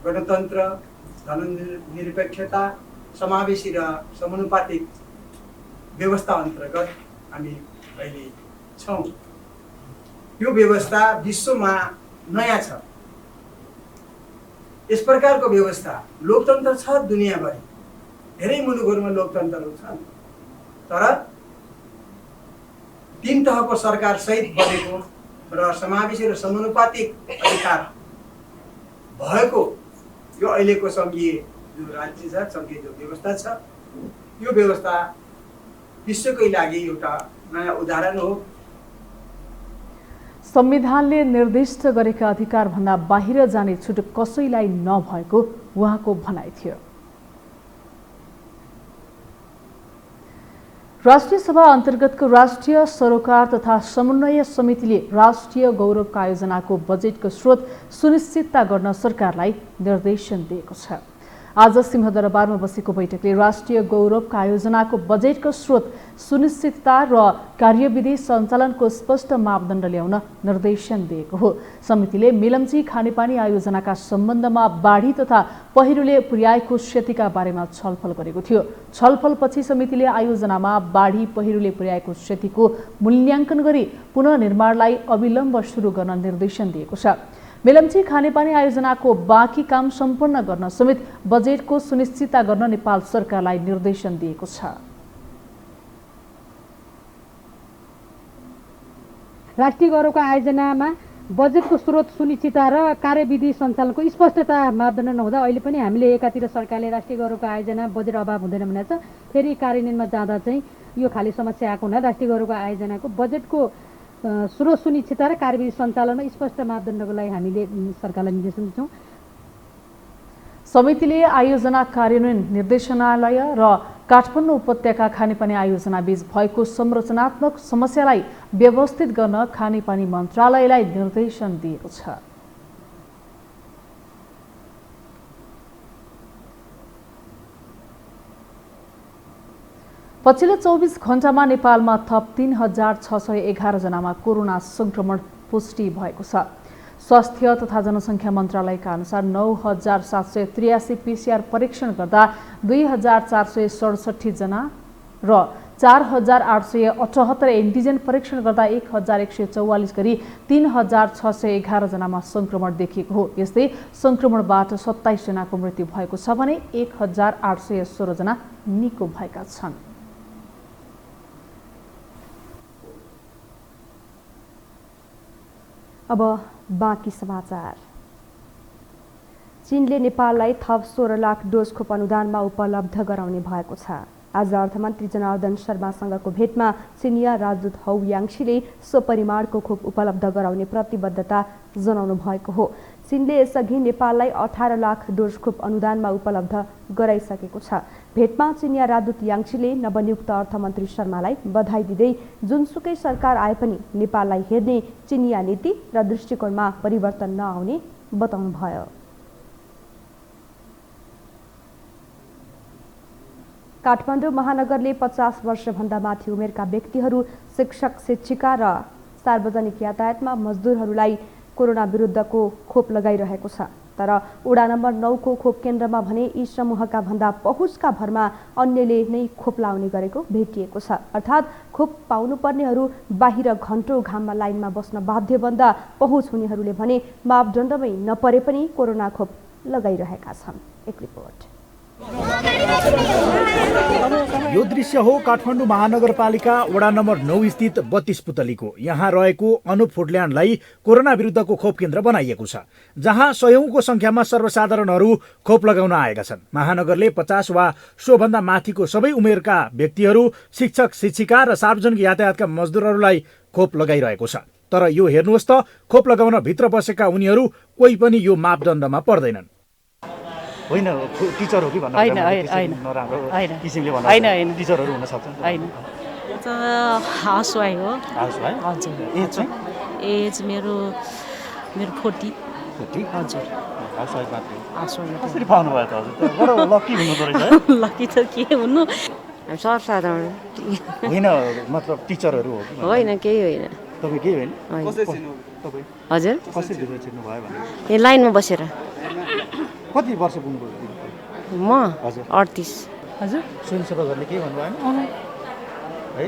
Speaker 12: गणतन्त्र, धर्मनिरपेक्षता, समावेशी र समानुपातिक व्यवस्था अन्तर्गत हामी अहिले छौँ। यो व्यवस्था विश्वमा नयाँ छ। यस प्रकारको व्यवस्था लोकतन्त्र छ दुनियाँभरि, धेरै मुलुकहरूमा लोकतन्त्रहरू छन्, तर 3 तहको सरकार सहित बनेको र समावेशी र समानुपातिक अधिकार भएको यो अहिलेको संघीय जो राज्य छ, संघीय जो व्यवस्था छ, यो व्यवस्था विश्वकै लागि एउटा नयाँ उदाहरण हो।
Speaker 1: संविधानले निर्दिष्ट गरेका अधिकारभन्दा बाहिर जाने छुट कसैलाई नभएको उहाँको भनाइ थियो। राष्ट्रिय सभा अन्तर्गतको राष्ट्रिय सरोकार तथा समन्वय समितिले राष्ट्रिय गौरवका आयोजनाको बजेटको स्रोत सुनिश्चितता गर्न सरकारलाई निर्देशन दिएको छ। आज सिंहदरबारमा बसेको बैठकले राष्ट्रिय गौरवका आयोजनाको बजेटको स्रोत सुनिश्चितता र कार्यविधि सञ्चालनको स्पष्ट मापदण्ड ल्याउन निर्देशन दिएको हो। समितिले मेलम्ची खानेपानी आयोजनाका सम्बन्धमा बाढी तथा पहिरोले पुर्याएको क्षतिका बारेमा छलफल गरेको थियो। छलफलपछि समितिले आयोजनामा बाढी पहिरोले पुर्याएको क्षतिको मूल्याङ्कन गरी पुनर्निर्माणलाई अविलम्ब सुरु गर्न निर्देशन दिएको छ। मेलम्ची खानेपानी आयोजनाको बाँकी काम सम्पन्न गर्न समेत बजेटको सुनिश्चितता गर्न नेपाल सरकारलाई निर्देशन दिएको छ।
Speaker 13: राष्ट्रिय गौरवका आयोजनामा बजेटको स्रोत सुनिश्चितता र कार्यविधि सञ्चालनको स्पष्टता मापदण्ड नहुँदा अहिले पनि हामीले एकातिर सरकारले राष्ट्रिय गौरवका आयोजना बजेट अभाव हुँदैन भनेको छ, फेरि कार्यान्वयनमा जाँदा चाहिँ यो खाली समस्या आएको हुनाले राष्ट्रिय गौरवका आयोजनाको बजेटको स्रोत सुनिश्चितता र कार्यविधि सञ्चालनमा स्पष्ट मापदण्डको लागि हामीले सरकारलाई निर्देशन दिन्छौँ।
Speaker 1: समितिले आयोजना कार्यान्वयन निर्देशनालय र काठमाडौँ उपत्यका खानेपानी आयोजना बीच भएको संरचनात्मक समस्यालाई व्यवस्थित गर्न खानेपानी मन्त्रालयलाई निर्देशन दिएको छ। पछिल्लो 24 घण्टामा नेपालमा थप 3611 जनामा कोरोना संक्रमण पुष्टि भएको छ। स्वास्थ्य तथा जनसङ्ख्या मन्त्रालयका अनुसार 9783 पीसीआर परीक्षण गर्दा 2467 जना र 4878 एन्टिजेन परीक्षण गर्दा 1144 गरी 3611 जनामा संक्रमण देखिएको हो। यस्तै संक्रमणबाट 27 जनाको मृत्यु भएको छ भने 1816 जना निको भएका छन्।
Speaker 2: अब बाँकी समाचार। चीनले नेपाललाई थप 16 लाख डोज खोप अनुदानमा उपलब्ध गराउने भएको छ। आज अर्थमन्त्री जनार्दन शर्मासँगको भेटमा चिनिया राजदूत हौ याङशीले सो परिमाणको खोप उपलब्ध गराउने प्रतिबद्धता जनाउनु भएको हो। चीनले यसअघि नेपाललाई 18 लाख डोज खोप अनुदानमा उपलब्ध गराइसकेको छ। भेटमा चिनिया राजदूत याङशीले नवनियुक्त अर्थमन्त्री शर्मालाई बधाई दिँदै जुनसुकै सरकार आए पनि नेपाललाई हेर्ने चिनिया नीति र दृष्टिकोणमा परिवर्तन नआउने बताउनुभयो। काठमाडौँ महानगरले 50 वर्षभन्दा माथि उमेरका व्यक्तिहरू, शिक्षक, शिक्षिका र सार्वजनिक यातायातमा मजदुरहरूलाई कोरोना विरुद्धको खोप लगाइरहेको छ। तर वडा नम्बर 9 को खोप केन्द्रमा भने यी समूहका भन्दा पहुँचका भरमा अन्यले नै खोप लाउने गरेको भेटिएको छ। अर्थात् खोप पाउनुपर्नेहरू बाहिर घन्टौँ घाममा लाइनमा बस्न बाध्य बन्दा पहुँच हुनेहरूले भने मापदण्डमै नपरे पनि कोरोना खोप लगाइरहेका छन्। एक रिपोर्ट।
Speaker 7: यो दृश्य हो काठमाडौँ महानगरपालिका वडा नम्बर 9 स्थित 32 पुतलीको। यहाँ रहेको अनुप फुडल्यान्डलाई कोरोना विरुद्धको खोप केन्द्र बनाइएको छ, जहाँ सयौंको संख्यामा सर्वसाधारणहरू खोप लगाउन आएका छन्। महानगरले 50 वा सोभन्दा माथिको सबै उमेरका व्यक्तिहरू, शिक्षक, शिक्षिका र सार्वजनिक यातायातका मजदुरहरूलाई खोप लगाइरहेको छ। तर यो हेर्नुहोस् त, खोप लगाउन भित्र बसेका उनीहरू कोही पनि यो मापदण्डमा पर्दैनन्।
Speaker 14: होइन टिचर हो कि भन्नु
Speaker 15: होइन
Speaker 14: टिचरहरू हुन सक्छ
Speaker 15: होइन हाउसवाइफ हो
Speaker 14: हजुर एज चाहिँ
Speaker 15: एज मेरो 40 हजुर
Speaker 14: हाउसवाइफ मात्रै
Speaker 15: हाउसवाइफ
Speaker 14: कसरी पाउनु भयो त हजुर बडो लकी हुनुहुँदो रहेछ है
Speaker 15: लकी त के हुनु हामी सर्वसाधारण
Speaker 14: होइन मतलब टिचरहरू हो कि
Speaker 15: होइन केही होइन
Speaker 14: तपाईँ केही होइन
Speaker 15: तपाईँ हजुर
Speaker 14: कसरी भित्र छिर्नु भयो भने
Speaker 15: यहाँ लाइनमा बसेर
Speaker 14: कति वर्ष पुग्नुभयो
Speaker 15: म हजुर 38 हजुर
Speaker 14: स्वयंसेवा गर्ने केही भन्नु भएन है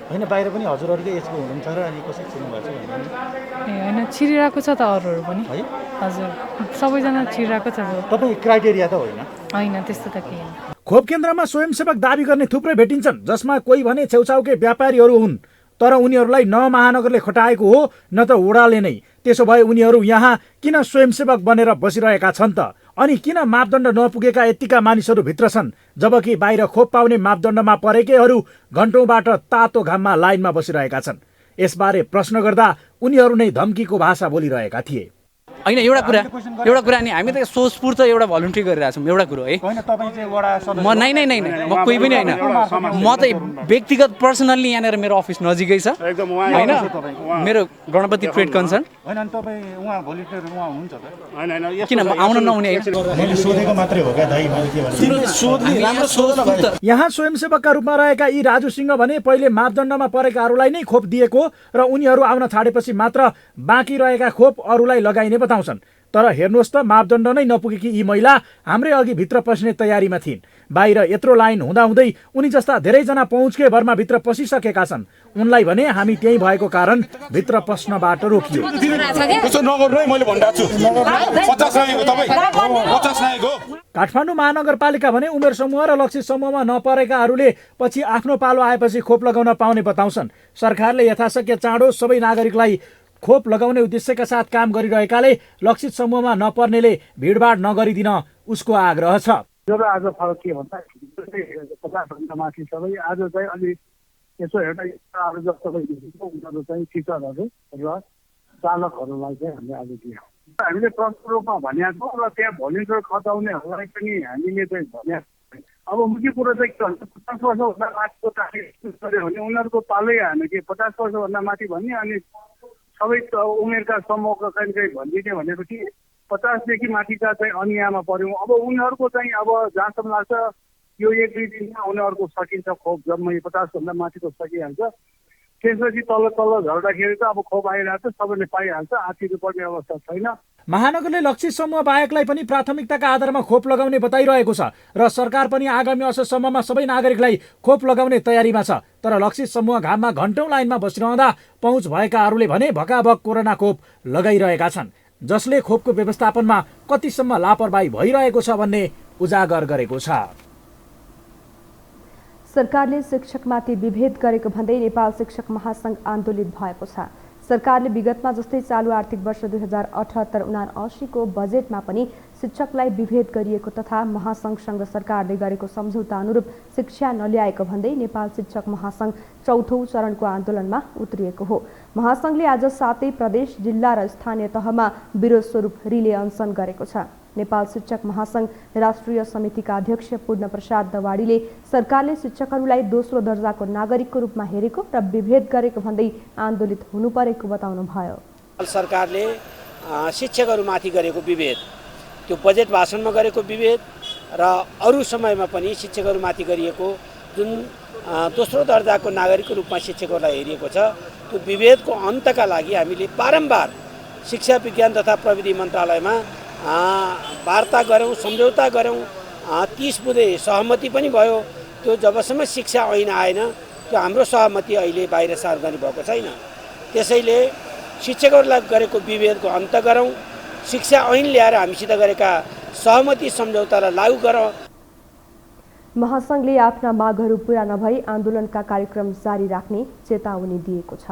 Speaker 14: होइन बाहिर पनि हजुरहरूकै एजको हुनुहुन्छ र अनि कसरी छिर्नु भएको छ भने
Speaker 16: ए होइन छिरिरहेको छ त अरूहरू पनि
Speaker 14: है
Speaker 16: हजुर सबैजना छिरिरहेको छ
Speaker 14: तपाईँ क्राइटेरिया त होइन
Speaker 16: होइन त्यस्तो त केही होइन।
Speaker 7: खोप केन्द्रमा स्वयंसेवक दाबी गर्ने थुप्रै भेटिन्छन्, जसमा कोही भने छेउछाउकै व्यापारीहरू हुन्। तर उनीहरूलाई न महानगरले खटाएको हो न त वडाले नै। त्यसो भए उनीहरू यहाँ किन स्वयंसेवक बनेर बसिरहेका छन् त? अनि किन मापदण्ड नपुगेका यतिका मानिसहरू भित्र छन्, जबकि बाहिर खोप पाउने मापदण्डमा परेकैहरू घन्टौँबाट तातो घाममा लाइनमा बसिरहेका छन्? यसबारे प्रश्न गर्दा उनीहरू नै धम्कीको भाषा बोलिरहेका थिए।
Speaker 17: होइन एउटा कुरा नि हामी त सोचपूर्त एउटा भलुन्ट्री गरिरहेछौँ। एउटा कुरो है म नै म कोही पनि होइन, म त व्यक्तिगत पर्सनल्ली यहाँनिर मेरो अफिस नजिकै छ होइन, मेरो गणपति ट्रेड कन्सर्न किन आउन नहुने
Speaker 7: यहाँ स्वयंसेवकका रूपमा रहेका यी राजु सिंह भने पहिले मापदण्डमा परेकाहरूलाई नै खोप दिएको र उनीहरू आउन थालेपछि मात्र बाँकी रहेका खोप अरूलाई लगाइने बताउँछन्। तर हेर्नुहोस् त, मापदण्ड नै नपुगेकी यी महिला हाम्रै अघि भित्र पस्ने तयारीमा थिइन्। बाहिर यत्रो लाइन हुँदाहुँदै उनी जस्ता धेरैजना पहुँचकै भरमा भित्र पसिसकेका छन्। उनलाई भने हामी त्यही भएको कारण भित्र पस्नबाट रोकियो। काठमाडौँ महानगरपालिका भने उमेर समूह र लक्षित समूहमा नपरेकाहरूले पछि आफ्नो पालो आएपछि खोप लगाउन पाउने बताउँछन्। सरकारले यथाशक्य चाँडो सबै नागरिकलाई खोप लगाउने उद्देश्यका साथ काम गरिरहेकाले लक्षित समूहमा नपर्नेले भिडभाड नगरिदिन उसको आग्रह छ।
Speaker 18: जब आज फरक के भन्दा 50 माथि सबै आज चाहिँ अलि यसो हेर्दा अरू जस्तो उनीहरू चाहिँ टिचरहरू र चालकहरूलाई चाहिँ हामीले आज दियौँ। हामीले प्रष्ट रूपमा भनेको र त्यहाँ भोलिन्टियर खटाउनेहरूलाई पनि हामीले चाहिँ भने अब मुख्य कुरो चाहिँ के भन्छ 50 वर्षभन्दा माथिको गऱ्यो भने उनीहरूको पालै हाल्ने कि 50 वर्षभन्दा माथि भन्ने अनि सबै उमेरका समूहका कहीँ भनिदिने भनेपछि 50 देखि माथिका चाहिँ अनियामा पर्यौँ। अब उनीहरूको चाहिँ अब जहाँसम्म लाग्छ यो 1-2 दिनमा उनीहरूको सकिन्छ खोप, जम्मै 50 भन्दा माथिको सकिहाल्छ। त्यसपछि तल झर्दाखेरि त अब खोप आइरहेको छ, सबैले पाइहाल्छ, आँटिनु पर्ने अवस्था छैन।
Speaker 7: महानगरले लक्षित समूह बाहेकलाई पनि प्राथमिकताका आधारमा खोप लगाउने बताइरहेको छ र सरकार पनि आगामी असोजसम्ममा सबै नागरिकलाई खोप लगाउने तयारीमा छ। तर लक्षित समूह घाममा घन्टौँ लाइनमा बसिरहँदा पहुँच भएकाहरूले भने भकाभक कोरोना खोप लगाइरहेका छन्, जसले खोपको व्यवस्थापनमा कतिसम्म लापरवाही भइरहेको छ भन्ने उजागर गरेको छ।
Speaker 2: सरकारले शिक्षकमाथि विभेद गरेको भन्दै नेपाल शिक्षक महासंघ आन्दोलित भएको छ। सरकारले विगतमा जस्तै चालु आर्थिक वर्ष 2078-79 को बजेटमा पनि शिक्षकलाई विभेद गरिएको तथा महासंघसँग सरकारले गरेको सम्झौता अनुरूप शिक्षा नल्याएको भन्दै नेपाल शिक्षक महासंघ चौथो चरणको आन्दोलनमा उत्रिएको हो। महासंघले आज 7 प्रदेश, जिल्ला र स्थानीय तहमा विरोध स्वरूप रिले अनसन गरेको छ। नेपाल शिक्षक महासंघ राष्ट्रिय समितिका अध्यक्ष पूर्ण प्रसाद दवाडीले सरकारले शिक्षकहरूलाई दोस्रो दर्जाको नागरिकको रूपमा हेरेको र विभेद गरेको भन्दै आन्दोलित हुनु परेको बताउनुभयो।
Speaker 19: सरकारले शिक्षकहरूमाथि गरेको विभेद, त्यो बजेट भाषणमा गरेको विभेद र अरू समयमा पनि शिक्षकहरूमाथि गरिएको जुन दोस्रो दर्जाको नागरिकको रूपमा शिक्षकहरूलाई हेरिएको छ, त्यो विभेदको अन्तका लागि हामीले बारम्बार शिक्षा विज्ञान तथा प्रविधि मन्त्रालयमा वार्ता गऱ्यौँ, सम्झौता गऱ्यौँ, 30 बुँदे सहमति पनि भयो। त्यो जबसम्म शिक्षा ऐन आएन त्यो हाम्रो सहमति अहिले बाहिर सार्वजनिक भएको छैन। त्यसैले शिक्षकहरूलाई गरेको विभेदको अन्त गरौँ, शिक्षा ऐन ल्याएर हामीसित गरेका सहमति सम्झौतालाई लागू गरौँ।
Speaker 2: महासंघले आफ्ना मागहरू पूरा नभई आन्दोलनका कार्यक्रम जारी राख्ने चेतावनी दिएको छ।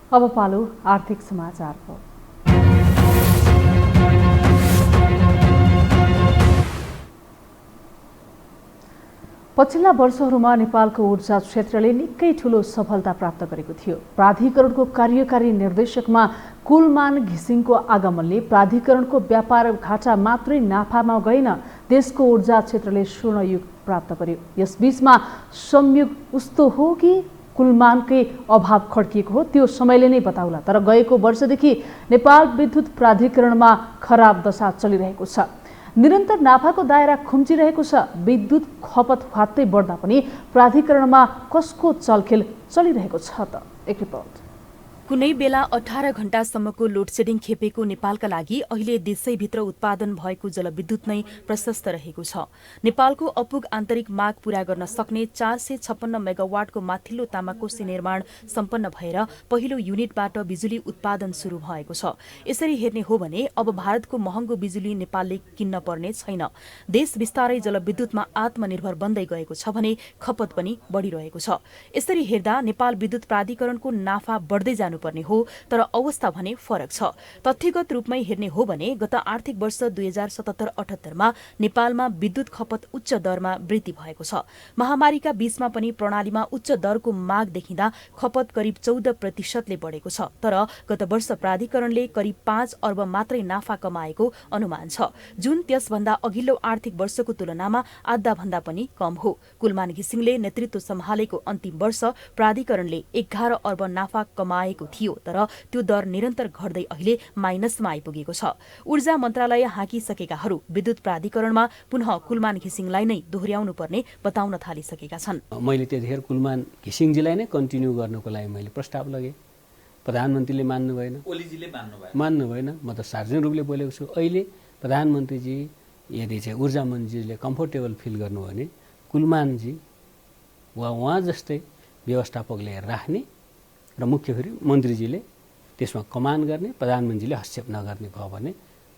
Speaker 1: अब पालो आर्थिक समाचारको। पछिल्ला वर्षहरूमा नेपालको ऊर्जा क्षेत्रले निकै ठूलो सफलता प्राप्त गरेको थियो। प्राधिकरणको कार्यकारी निर्देशकमा कुलमान घिसिङको आगमनले प्राधिकरणको व्यापार घाटा मात्रै नाफामा गएन, देशको ऊर्जा क्षेत्रले स्वर्णयुग प्राप्त गर्यो। यसबीचमा संयोग उस्तो हो कि कुलमानकै अभाव खड्किएको हो, त्यो समयले नै बताउला। तर गएको वर्षदेखि नेपाल विद्युत प्राधिकरणमा खराब दशा चलिरहेको छ। निरन्तर नाफाको दायरा खुम्चिरहेको छ। विद्युत खपत फात्तै बढ्दा पनि प्राधिकरणमा कसको चलखेल चलिरहेको छ त? एक रिपोर्ट।
Speaker 20: कुनै बेला 18 घण्टासम्मको लोडसेडिङ खेपेको नेपालका लागि अहिले देशैभित्र उत्पादन भएको जलविद्युत नै प्रशस्त रहेको छ। नेपालको अपुग आन्तरिक माग पूरा गर्न सक्ने 456 मेगावाटको माथिल्लो तामाकोसी निर्माण सम्पन्न भएर पहिलो युनिटबाट बिजुली उत्पादन सुरु भएको छ। यसरी हेर्ने हो भने अब भारतको महँगो बिजुली नेपालले किन्न पर्ने छैन। देश बिस्तारै जलविद्युतमा आत्मनिर्भर बन्दै गएको छ भने खपत पनि बढिरहेको छ। यसरी हेर्दा नेपाल विद्युत प्राधिकरणको नाफा बढ्दै जानु पर्ने हो, तर अवस्था भने फरक छ। तथ्यगत रूपमै हेर्ने हो भने गत आर्थिक वर्ष 2077-78 मा नेपालमा विद्युत खपत उच्च दरमा वृद्धि भएको छ। महामारीका बीचमा पनि प्रणालीमा उच्च दरको माग देखिँदा खपत करिब 14% बढेको छ। तर गत वर्ष प्राधिकरणले करिब 5 अर्ब मात्रै नाफा कमाएको अनुमान छ, जुन त्यसभन्दा अघिल्लो आर्थिक वर्षको तुलनामा आधा भन्दा पनि कम हो। कुलमान घिसिङले नेतृत्व सम्हालेको अन्तिम वर्ष प्राधिकरणले 11 अर्ब नाफा कमाएको थियो, तर त्यो दर निरन्तर घट्दै अहिले माइनसमा आइपुगेको छ। ऊर्जा मन्त्रालय हाकिसकेकाहरू विद्युत प्राधिकरणमा पुनः कुलमान घिसिङलाई नै दोहोर्याउनु पर्ने बताउन थालिसकेका छन्।
Speaker 21: मैले त्यतिखेर कुलमान घिसिङजीलाई नै कन्टिन्यू गर्नको लागि मैले प्रस्ताव लगेँ। प्रधानमन्त्रीले मान्नु भएन, ओलीजीले मान्नु भएन। म त सार्वजनिक रूपले बोलेको छु। अहिले प्रधानमन्त्रीजी यदि चाहिँ ऊर्जा मन्त्रीले कम्फोर्टेबल फिल गर्नु भने कुलमानजी वा उहाँ जस्तै व्यवस्थापकले राख्ने र मुख्य गरी मन्त्रीजीले त्यसमा कमान गर्ने, प्रधानमन्त्रीले हस्तक्षेप नगर्ने भयो भने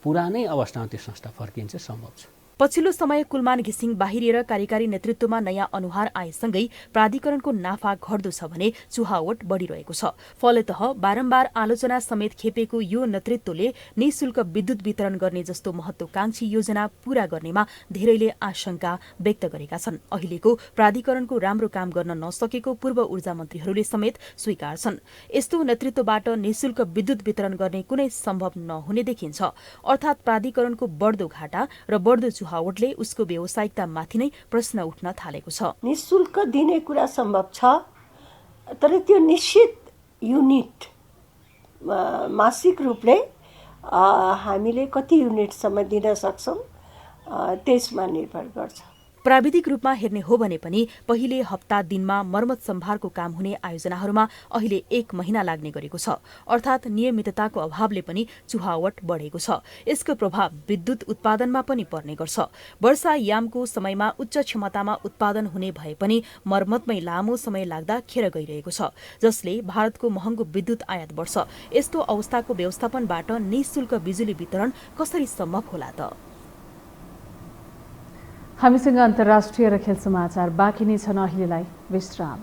Speaker 21: पुरानै अवस्थामा त्यो संस्था फर्किन्छ सम्भव छ।
Speaker 20: पछिल्लो समय कुलमान घिसिङ बाहिरिएर कार्यकारी नेतृत्वमा नयाँ अनुहार आएसँगै प्राधिकरणको नाफा घट्दो छ भने चुहावट बढिरहेको छ। फलतः बारम्बार आलोचना समेत खेपेको यो नेतृत्वले निःशुल्क विद्युत वितरण गर्ने जस्तो महत्वाकांक्षी योजना पूरा गर्नेमा धेरैले आशंका व्यक्त गरेका छन्। अहिलेको प्राधिकरणको राम्रो काम गर्न नसकेको पूर्व ऊर्जा मन्त्रीहरूले समेत स्वीकार छन्। यस्तो नेतृत्वबाट निःशुल्क विद्युत वितरण गर्ने कुनै सम्भव नहुने देखिन्छ। अर्थात् प्राधिकरणको बढ्दो घाटा र बढ्दो चुहावटले उसको व्यावसायिकता माथि नै प्रश्न उठ्न थालेको छ।
Speaker 22: निःशुल्क दिने कुरा सम्भव छ, तर त्यो निश्चित युनिट मासिक रूपले हामीले कति युनिटसम्म दिन सक्छौँ त्यसमा निर्भर गर्छ।
Speaker 20: प्राविधिक रूपमा हेर्ने हो भने पनि पहिले हप्ता दिनमा मर्मत सम्भारको काम हुने आयोजनाहरूमा अहिले 1 महिना लाग्ने गरेको छ। अर्थात् नियमितताको अभावले पनि चुहावट बढेको छ। यसको प्रभाव विद्युत उत्पादनमा पनि पर्ने गर्छ। वर्षायामको समयमा उच्च क्षमतामा उत्पादन हुने भए पनि मर्मतमै लामो समय लाग्दा खेर गइरहेको छ, जसले भारतको महँगो विद्युत आयात बढ्छ। यस्तो अवस्थाको व्यवस्थापनबाट निःशुल्क बिजुली वितरण कसरी सम्भव होला त?
Speaker 1: हामीसँग अन्तर्राष्ट्रिय र खेल समाचार बाँकी नै छन्। अहिलेलाई विश्राम।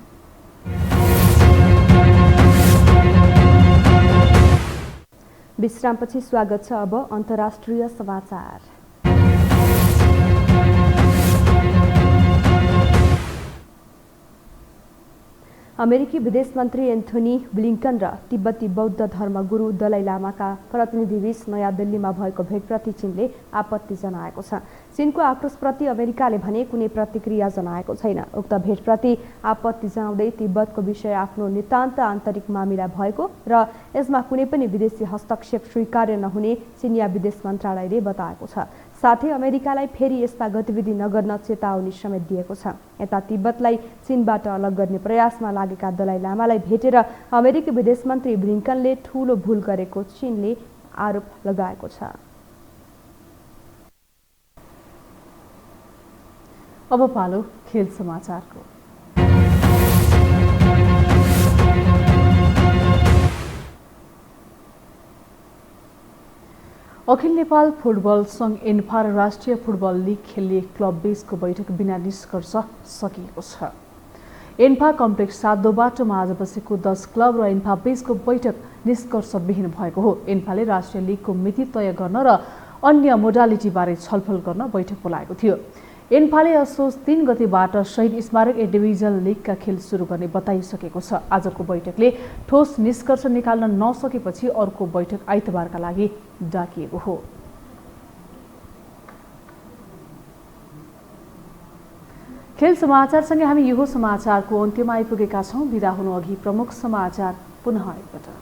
Speaker 2: विश्रामपछि स्वागत छ। अब अन्तर्राष्ट्रिय समाचार। अमेरिकी विदेश मन्त्री एन्थोनी ब्लिङ्कन र तिब्बती बौद्ध धर्मगुरु दलाई लामाका प्रतिनिधिबीच नयाँ दिल्लीमा भएको भेटप्रति चीनले आपत्ति जनाएको छ। चीनको आक्रोशप्रति अमेरिकाले भने कुनै प्रतिक्रिया जनाएको छैन। उक्त भेटप्रति आपत्ति जनाउँदै तिब्बतको विषय आफ्नो नितान्त आन्तरिक मामिला भएको र यसमा कुनै पनि विदेशी हस्तक्षेप स्वीकार्य नहुने चिनिया विदेश मन्त्रालयले बताएको छ। साथै अमेरिकालाई फेरि यस्ता गतिविधि नगर्न चेतावनी समेत दिएको छ। यता तिब्बतलाई चीनबाट अलग गर्ने प्रयासमा लागेका दलाई लामालाई भेटेर अमेरिकी विदेश मन्त्री ब्लिङ्कनले ठूलो भूल गरेको चीनले आरोप लगाएको छ।
Speaker 1: अब पालो खेल समाचारको। अखिल नेपाल फुटबल सङ्घ एन्फा र राष्ट्रिय फुटबल लिग खेल्ने क्लब बीचको बैठक बिना निष्कर्ष सकिएको छ। एन्फा कम्प्लेक्स 7 बाटोमा आज बसेको 10 क्लब र एन्फा बीचको बैठक निष्कर्षविहीन भएको हो। एन्फाले राष्ट्रिय लिगको मिति तय गर्न र अन्य मोडालिटीबारे छलफल गर्न बैठक बोलाएको थियो। एन्फाले असोज 3 गतेबाट शहीद स्मारक ए डिभिजन लिगका खेल सुरु गर्ने बताइसकेको छ। आजको बैठकले ठोस निष्कर्ष निकाल्न नसकेपछि अर्को बैठक आइतबारका लागि डाकिएको हो। खेल समाचारसँगै हामी यो समाचारको अन्त्यमा आइपुगेका छौँ। बिदा हुनु अघि प्रमुख समाचार पुनः एकपटक।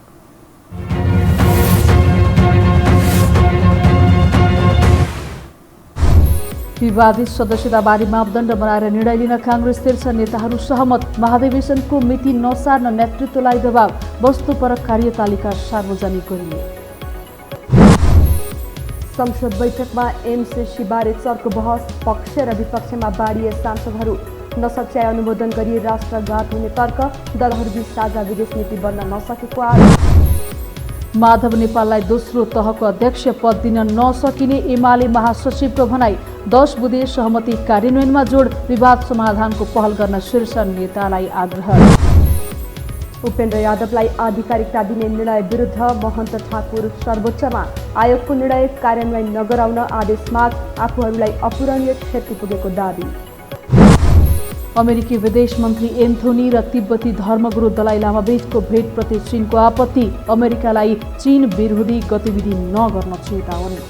Speaker 1: विवादित सदस्यताबारे मापदण्ड बनाएर निर्णय लिन कांग्रेस शीर्ष नेताहरू सहमत। महाधिवेशनको मिति नसार्न नेतृत्वलाई दबाव। वस्तुपरक कार्यतालिका सार्वजनिक गरिने।
Speaker 2: संसद बैठकमा एमसीसी बारे चर्को बहस। पक्ष र विपक्षमा बाडिए सांसदहरू। नसच्याई अनुमोदन गरी राष्ट्रघात हुने तर्क। दलहरूबीच साझा विदेश नीति बन्न नसकेको आरोप। माधव नेपाललाई दोस्रो तहको अध्यक्ष पद दिन नसकिने एमाले महासचिवको भनाई। 10 बुँदे सहमति कार्यान्वयनमा जोड। विवाद समाधानको पहल गर्न शीर्ष नेतालाई आग्रह। उपेन्द्र यादवलाई आधिकारिकता दिने निर्णय विरुद्ध महन्त ठाकुर सर्वोच्चमा। आयोगको निर्णय कार्यान्वयन नगराउन आदेश माग। आफूहरूलाई अपूरणीय क्षति पुगेको दाबी। अमेरिकी विदेश मन्त्री एन्थोनी र तिब्बती धर्मगुरु दलाई लामा बीचको भेटप्रति चीनको आपत्ति। अमेरिकालाई चीन विरोधी गतिविधि नगर्न चेतावनी।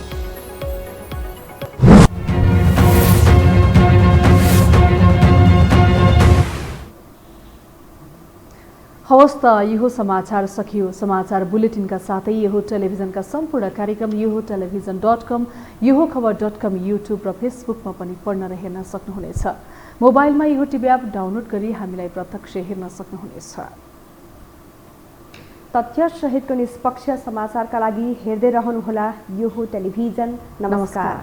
Speaker 2: हवस् त यो समाचार सकियो। समाचार बुलेटिनका साथै यो टेलिभिजनका सम्पूर्ण कार्यक्रम यो टेलिभिजन.com, यो खबर.com, युट्युब र फेसबुकमा पनि पढ्न र हेर्न सक्नुहुनेछ। मोबाइलमा यो टिभी एप डाउनलोड गरी हामीलाई प्रत्यक्ष हेर्न सक्नुहुनेछ। तथ्य सहितको निष्पक्ष समाचारका लागि हेर्दै रहनुहोला यो टेलिभिजन। नमस्कार।